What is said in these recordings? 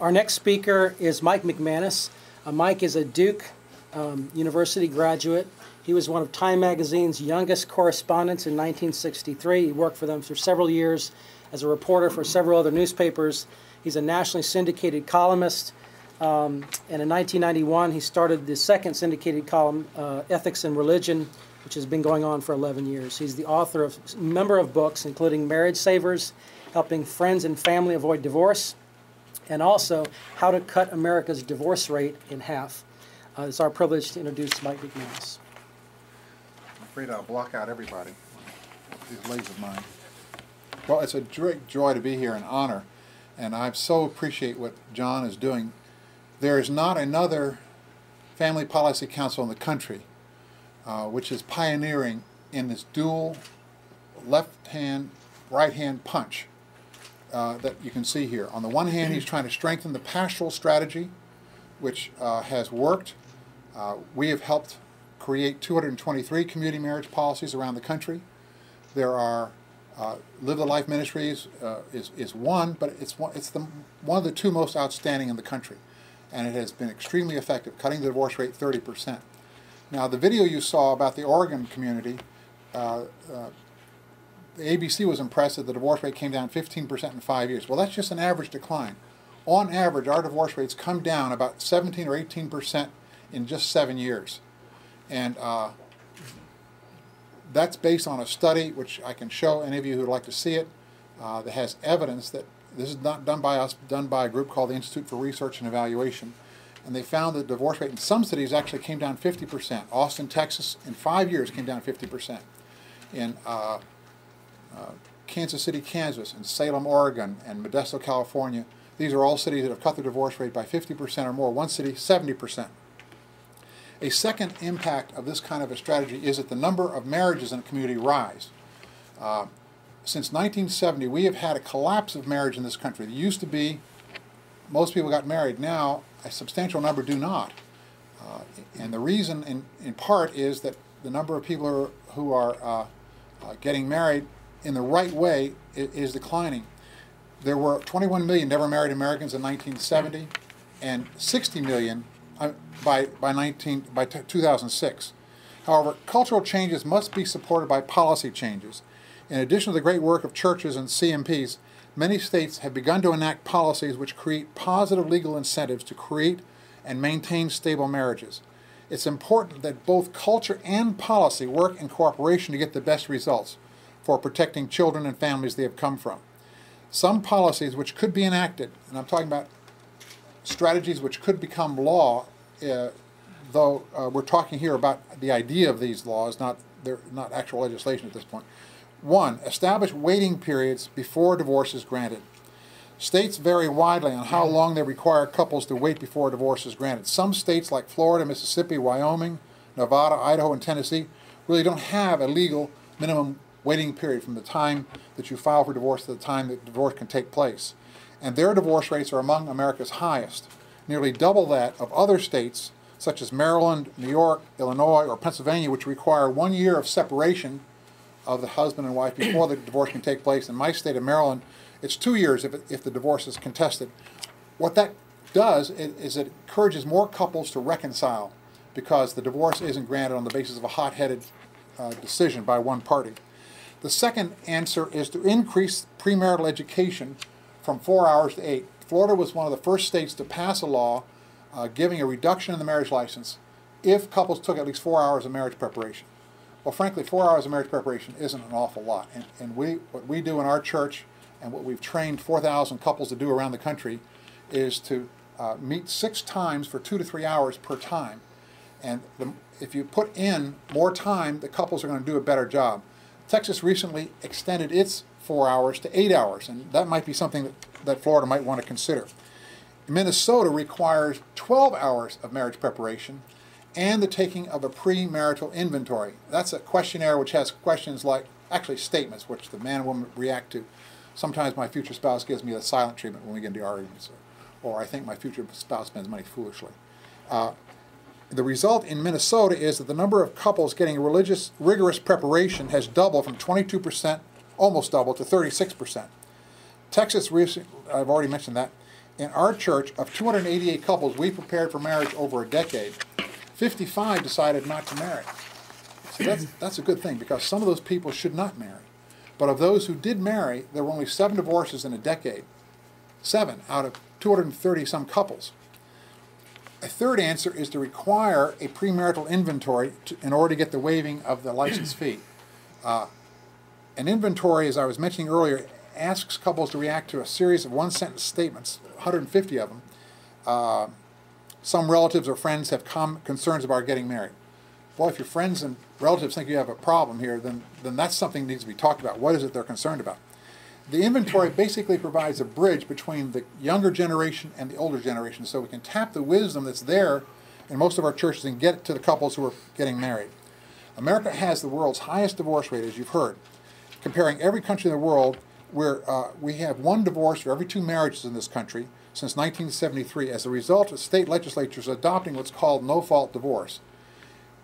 Our next speaker is Mike McManus. Mike is a Duke University graduate. He was one of Time Magazine's youngest correspondents in 1963. He worked for them for several years as a reporter for several other newspapers. He's a nationally syndicated columnist. And in 1991, he started the second syndicated column, Ethics and Religion, which has been going on for 11 years. He's the author of a number of books, including Marriage Savers, Helping Friends and Family Avoid Divorce, and also How to Cut America's Divorce Rate in Half. It's our privilege to introduce Mike McManus. I'm afraid I'll block out everybody with these legs of mine. Well, it's a great joy to be here, an honor, and I so appreciate what John is doing. There is not another family policy council in the country which is pioneering in this dual left-hand, right-hand punch that you can see here. On the one hand, he's trying to strengthen the pastoral strategy, which has worked. We have helped create 223 community marriage policies around the country. There are Live the Life Ministries is one, but it's one of the two most outstanding in the country, and it has been extremely effective, cutting the divorce rate 30%. Now, the video you saw about the Oregon community, the ABC was impressed that the divorce rate came down 15% in 5 years. Well, that's just an average decline. On average, our divorce rates come down about 17 or 18% in just 7 years. And that's based on a study, which I can show any of you who would like to see it, that has evidence that this is not done by us, done by a group called the Institute for Research and Evaluation. And they found that the divorce rate in some cities actually came down 50%. Austin, Texas, in 5 years came down 50%. In Kansas City, Kansas, and Salem, Oregon, and Modesto, California. These are all cities that have cut their divorce rate by 50% or more. One city, 70%. A second impact of this kind of a strategy is that the number of marriages in a community rise. Since 1970, we have had a collapse of marriage in this country. There used to be, most people got married. Now, a substantial number do not. And the reason, in part, is that the number of people who are getting married in the right way is declining. There were 21 million never married Americans in 1970 and 60 million by 2006. However, cultural changes must be supported by policy changes. In addition to the great work of churches and CMPs, many states have begun to enact policies which create positive legal incentives to create and maintain stable marriages. It's important that both culture and policy work in cooperation to get the best results for protecting children and families they have come from. Some policies which could be enacted, and I'm talking about strategies which could become law, though we're talking here about the idea of these laws, they're not actual legislation at this point. One, establish waiting periods before divorce is granted. States vary widely on how long they require couples to wait before a divorce is granted. Some states like Florida, Mississippi, Wyoming, Nevada, Idaho, and Tennessee really don't have a legal minimum waiting period from the time that you file for divorce to the time that divorce can take place. And their divorce rates are among America's highest, nearly double that of other states such as Maryland, New York, Illinois, or Pennsylvania, which require 1 year of separation of the husband and wife before the divorce can take place. In my state of Maryland, it's 2 years if the divorce is contested. What that does is it encourages more couples to reconcile because the divorce isn't granted on the basis of a hot-headed decision by one party. The second answer is to increase premarital education from 4 hours to 8. Florida was one of the first states to pass a law giving a reduction in the marriage license if couples took at least 4 hours of marriage preparation. Well, frankly, 4 hours of marriage preparation isn't an awful lot. And what we do in our church and what we've trained 4,000 couples to do around the country is to meet 6 times for 2 to 3 hours per time. And if you put in more time, the couples are going to do a better job. Texas recently extended its 4 hours to 8 hours, and that might be something that Florida might want to consider. Minnesota requires 12 hours of marriage preparation and the taking of a premarital inventory. That's a questionnaire which has questions like, actually statements, which the man and woman react to. Sometimes my future spouse gives me the silent treatment when we get into arguments, or I think my future spouse spends money foolishly. The result in Minnesota is that the number of couples getting rigorous preparation has doubled from 22%, almost doubled, to 36%. Texas, I've already mentioned that, In our church, of 288 couples we prepared for marriage over a decade, 55 decided not to marry. So that's a good thing, because some of those people should not marry. But of those who did marry, there were only 7 divorces in a decade. 7 out of 230-some couples. A third answer is to require a premarital inventory in order to get the waiving of the license fee. An inventory, as I was mentioning earlier, asks couples to react to a series of one-sentence statements, 150 of them. Some relatives or friends have concerns about getting married. Well, if your friends and relatives think you have a problem here, then that's something that needs to be talked about. What is it they're concerned about? The inventory basically provides a bridge between the younger generation and the older generation, so we can tap the wisdom that's there in most of our churches and get it to the couples who are getting married. America has the world's highest divorce rate, as you've heard. Comparing every country in the world, we have 1 divorce for every 2 marriages in this country since 1973 as a result of state legislatures adopting what's called no-fault divorce.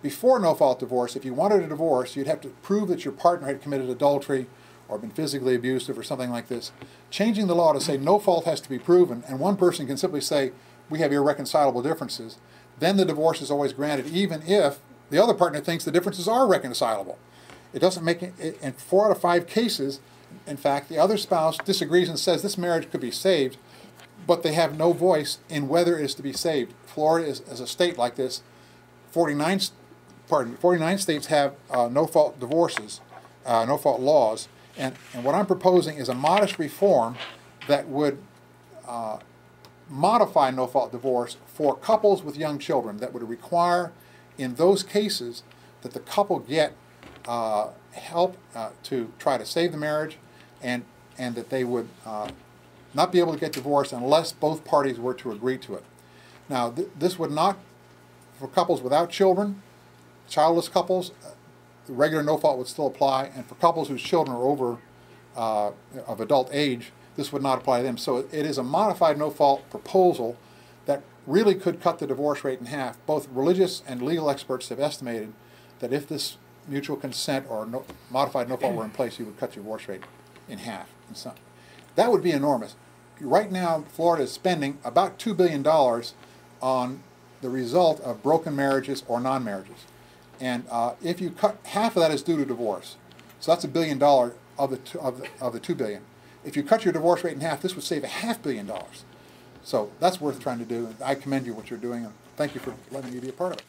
Before no-fault divorce, if you wanted a divorce, you'd have to prove that your partner had committed adultery or been physically abusive or something like this. Changing the law to say no fault has to be proven, and one person can simply say, we have irreconcilable differences, then the divorce is always granted, even if the other partner thinks the differences are reconcilable. It doesn't make it, in 4 out of 5 cases, in fact, the other spouse disagrees and says this marriage could be saved, but they have no voice in whether it is to be saved. Florida is a state like this. 49 states have no-fault divorces, no-fault laws. And what I'm proposing is a modest reform that would modify no-fault divorce for couples with young children, that would require, in those cases, that the couple get help to try to save the marriage, and that they would not be able to get divorced unless both parties were to agree to it. Now, this would not, for couples without children, childless couples, the regular no-fault would still apply, and for couples whose children are over of adult age, this would not apply to them. So it is a modified no-fault proposal that really could cut the divorce rate in half. Both religious and legal experts have estimated that if this mutual consent or modified no-fault were in place, you would cut your divorce rate in half. That would be enormous. Right now, Florida is spending about $2 billion on the result of broken marriages or non-marriages. And if you cut, half of that is due to divorce. So that's $1 billion of the $2 billion. If you cut your divorce rate in half, this would save $500 million. So that's worth trying to do. I commend you what you're doing, and thank you for letting me be a part of it.